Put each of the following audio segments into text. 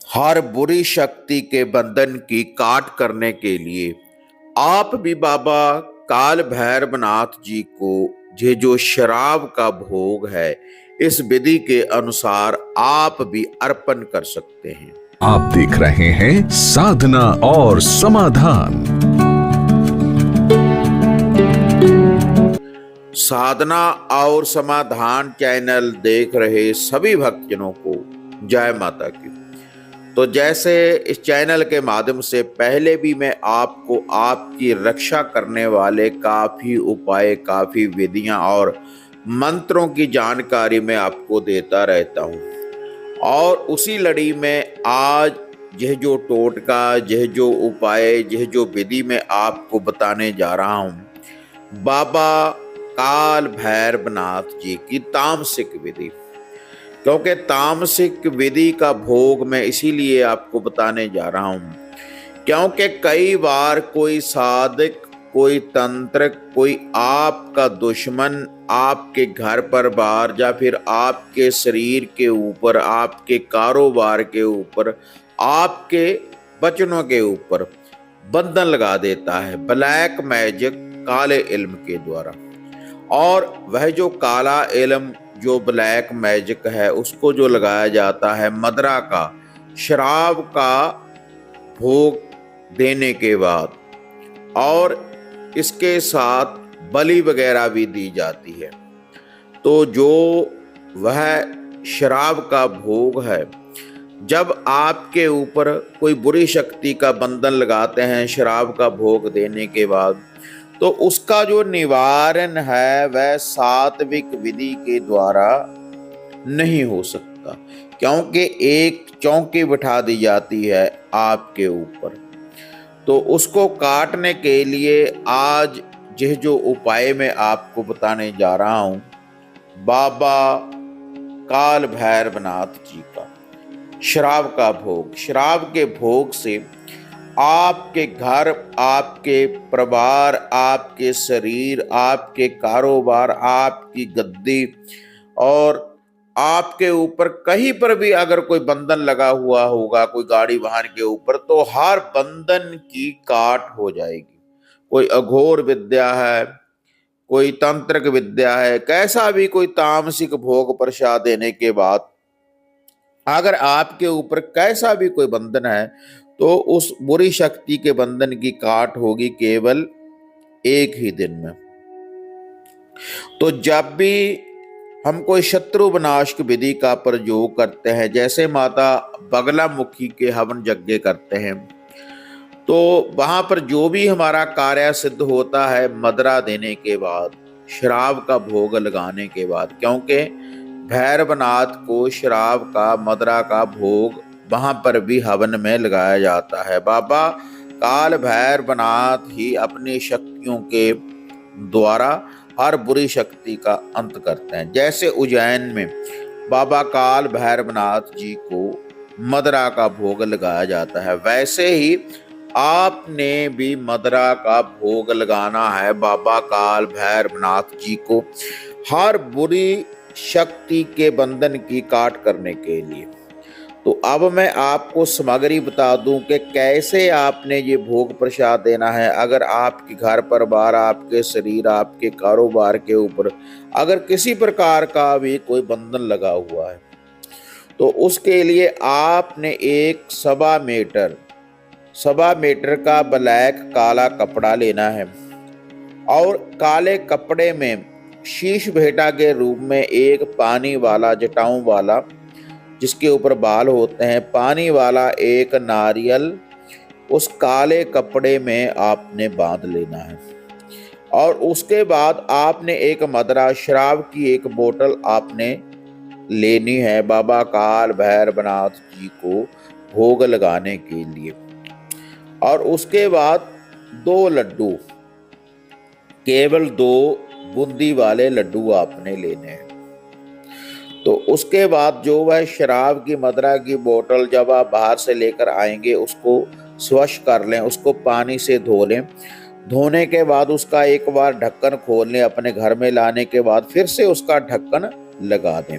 हर बुरी शक्ति के बंधन की काट करने के लिए आप भी बाबा काल भैरवनाथ जी को ये जो शराब का भोग है, इस विधि के अनुसार आप भी अर्पण कर सकते हैं। आप देख रहे हैं साधना और समाधान। साधना और समाधान चैनल देख रहे सभी भक्तजनों को जय माता की। तो जैसे इस चैनल के माध्यम से पहले भी मैं आपको आपकी रक्षा करने वाले काफ़ी उपाय, काफ़ी विधियां और मंत्रों की जानकारी मैं आपको देता रहता हूं, और उसी लड़ी में आज यह जो टोटका, यह जो उपाय, यह जो विधि मैं आपको बताने जा रहा हूं, बाबा काल भैरवनाथ जी की तामसिक विधि। क्योंकि तामसिक विधि का भोग मैं इसीलिए आपको बताने जा रहा हूं, क्योंकि कई बार कोई साधक, कोई तंत्रक, कोई आपका दुश्मन आपके घर परिवार या फिर आपके शरीर के ऊपर, आपके कारोबार के ऊपर, आपके वचनों के ऊपर बंधन लगा देता है ब्लैक मैजिक, काले इल्म के द्वारा। और वह जो काला इल्म, जो ब्लैक मैजिक है, उसको जो लगाया जाता है मदरा का, शराब का भोग देने के बाद, और इसके साथ बलि वगैरह भी दी जाती है। तो जो वह शराब का भोग है, जब आपके ऊपर कोई बुरी शक्ति का बंधन लगाते हैं शराब का भोग देने के बाद, तो उसका जो निवारण है वह सात्विक विधि के द्वारा नहीं हो सकता, क्योंकि एक चौकी बिठा दी जाती है आपके ऊपर। तो उसको काटने के लिए आज यह जो उपाय मैं आपको बताने जा रहा हूं, बाबा काल भैरवनाथ जी का शराब का भोग। शराब के भोग से आपके घर, आपके परिवार, आपके शरीर, आपके कारोबार, आपकी गद्दी और आपके ऊपर कहीं पर भी अगर कोई बंधन लगा हुआ होगा, कोई गाड़ी वाहन के ऊपर, तो हर बंधन की काट हो जाएगी। कोई अघोर विद्या है, कोई तंत्रिक विद्या है, कैसा भी कोई तामसिक भोग प्रसाद देने के बाद अगर आपके ऊपर कैसा भी कोई बंधन है, तो उस बुरी शक्ति के बंधन की काट होगी केवल एक ही दिन में। तो जब भी हम कोई शत्रु विनाश की विधि का प्रयोग करते हैं, जैसे माता बगलामुखी के हवन यज्ञ करते हैं, तो वहां पर जो भी हमारा कार्य सिद्ध होता है मदरा देने के बाद, शराब का भोग लगाने के बाद, क्योंकि भैरवनाथ को शराब का, मदरा का भोग वहां पर भी हवन में लगाया जाता है। बाबा काल भैरवनाथ ही अपनी शक्तियों के द्वारा हर बुरी शक्ति का अंत करते हैं। जैसे उज्जैन में बाबा काल भैरवनाथ जी को मदरा का भोग लगाया जाता है, वैसे ही आपने भी मदरा का भोग लगाना है बाबा काल भैरवनाथ जी को, हर बुरी शक्ति के बंधन की काट करने के लिए। तो अब मैं आपको सामग्री बता दूं कि कैसे आपने ये भोग प्रसाद देना है। अगर आपके घर परिवार, आपके शरीर, आपके कारोबार के ऊपर अगर किसी प्रकार का भी कोई बंधन लगा हुआ है, तो उसके लिए आपने एक सवा मीटर का ब्लैक काला कपड़ा लेना है, और काले कपड़े में शीश भेंटा के रूप में एक पानी वाला, जटाओं वाला, जिसके ऊपर बाल होते हैं, पानी वाला एक नारियल उस काले कपड़े में आपने बांध लेना है। और उसके बाद आपने एक मदरा शराब की एक बोतल आपने लेनी है बाबा काल भैरवनाथ जी को भोग लगाने के लिए। और उसके बाद 2 लड्डू, केवल 2 बूंदी वाले लड्डू आपने लेने हैं। तो उसके बाद जो वह शराब की, मदरा की बोतल जब आप बाहर से लेकर आएंगे, उसको स्वच्छ कर लें, उसको पानी से धो लें। धोने के बाद उसका एक बार ढक्कन खोल लें, अपने घर में लाने के बाद फिर से उसका ढक्कन लगा दें।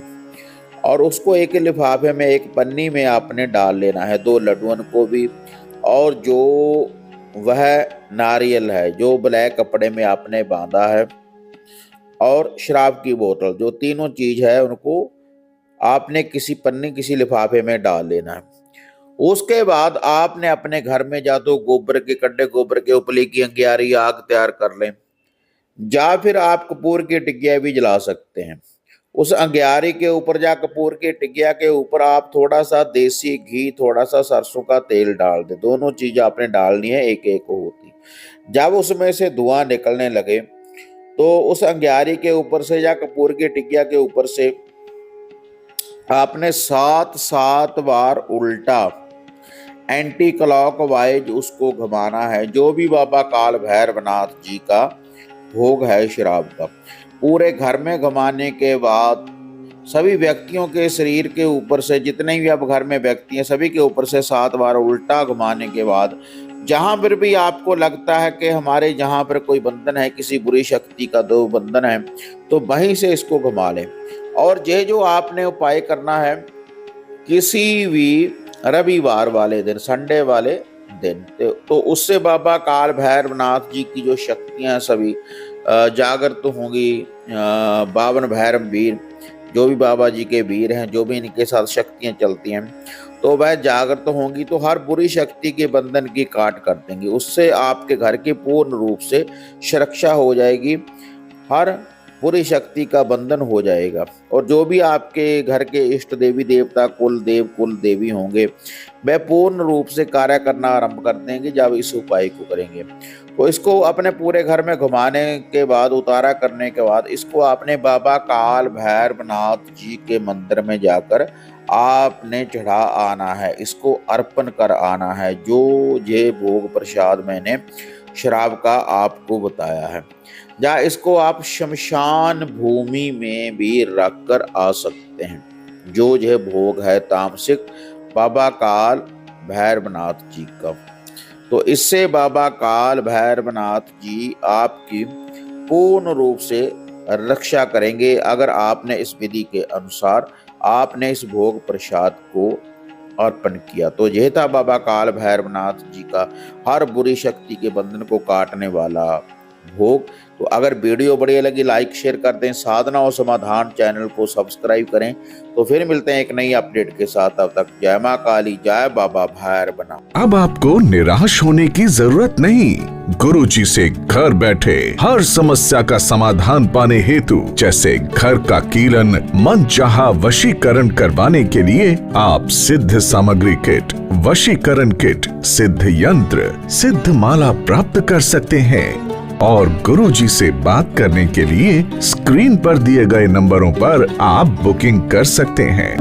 और उसको एक लिफाफे में, एक पन्नी में आपने डाल लेना है, 2 लड्डुओं को भी, और जो वह नारियल है जो ब्लैक कपड़े में आपने बांधा है, और शराब की बोतल, जो तीनों चीज है उनको आपने किसी पन्नी, किसी लिफाफे में डाल लेना है। उसके बाद आपने अपने घर में या तो गोबर के कड्ढे, गोबर के उपले की अंगियारी आग तैयार कर लें, या फिर आप कपूर की टिकिया भी जला सकते हैं। उस अंगियारी के ऊपर या कपूर की टिकिया के ऊपर आप थोड़ा सा देसी घी, थोड़ा सा सरसों का तेल डाल दें। दोनों चीज आपने डालनी है, एक एक होती। जब उसमें से धुआं निकलने लगे तो उस अंगियारी के ऊपर से या कपूर की टिकिया के ऊपर से आपने 7 बार उल्टा एंटी क्लॉकवाइज उसको घुमाना है। जो भी बाबा काल भैरवनाथ जी का भोग है शराब का, पूरे घर में घुमाने के बाद सभी व्यक्तियों के शरीर के ऊपर से, जितने भी अब घर में व्यक्ति हैं सभी के ऊपर से 7 बार उल्टा घुमाने के बाद, जहां पर भी आपको लगता है कि हमारे जहां पर कोई बंधन है, किसी बुरी शक्ति का दो बंधन है, तो वहीं से इसको घुमा लें। और ये जो आपने उपाय करना है, किसी भी रविवार वाले दिन, संडे वाले दिन, तो उससे बाबा काल भैरवनाथ जी की जो शक्तियां सभी जागृत होंगी। 52 भैरव वीर, जो भी बाबा जी के वीर हैं, जो भी इनके साथ शक्तियां चलती हैं, तो वह जागृत होंगी तो हर बुरी शक्ति के बंधन की काट कर देंगी। उससे आपके घर की पूर्ण रूप से सुरक्षा हो जाएगी, हर बुरी शक्ति का बंधन हो जाएगा। और जो भी आपके घर के इष्ट देवी देवता, कुल देव कुल देवी होंगे, वह पूर्ण रूप से कार्य करना आरंभ कर देंगे जब इस उपाय को करेंगे। तो इसको अपने पूरे घर में घुमाने के बाद, उतारा करने के बाद, इसको आपने बाबा काल भैरवनाथ जी के मंदिर में जाकर आपने चढ़ा आना है, इसको अर्पण कर आना है। जो ये भोग प्रसाद मैंने शराब का आपको बताया है, या इसको आप शमशान भूमि में भी रख कर आ सकते हैं। जो यह भोग है तामसिक बाबा काल भैरवनाथ जी का, तो इससे बाबा काल भैरवनाथ जी आपकी पूर्ण रूप से रक्षा करेंगे, अगर आपने इस विधि के अनुसार आपने इस भोग प्रसाद को अर्पण किया। तो यह था बाबा काल भैरवनाथ जी का हर बुरी शक्ति के बंधन को काटने वाला भोग। तो अगर वीडियो बढ़िया लगी, लाइक शेयर कर दें, साधना और समाधान चैनल को सब्सक्राइब करें। तो फिर मिलते हैं एक नई अपडेट के साथ, तब तक जय मां काली, जय बाबा भैरवनाथ। अब आपको निराश होने की जरूरत नहीं। गुरुजी से घर बैठे हर समस्या का समाधान पाने हेतु, जैसे घर का कीलन, मनचाहा वशीकरण करवाने के लिए आप सिद्ध सामग्री किट, वशीकरण किट, सिद्ध यंत्र, सिद्ध माला प्राप्त कर सकते हैं। और गुरुजी से बात करने के लिए स्क्रीन पर दिए गए नंबरों पर आप बुकिंग कर सकते हैं।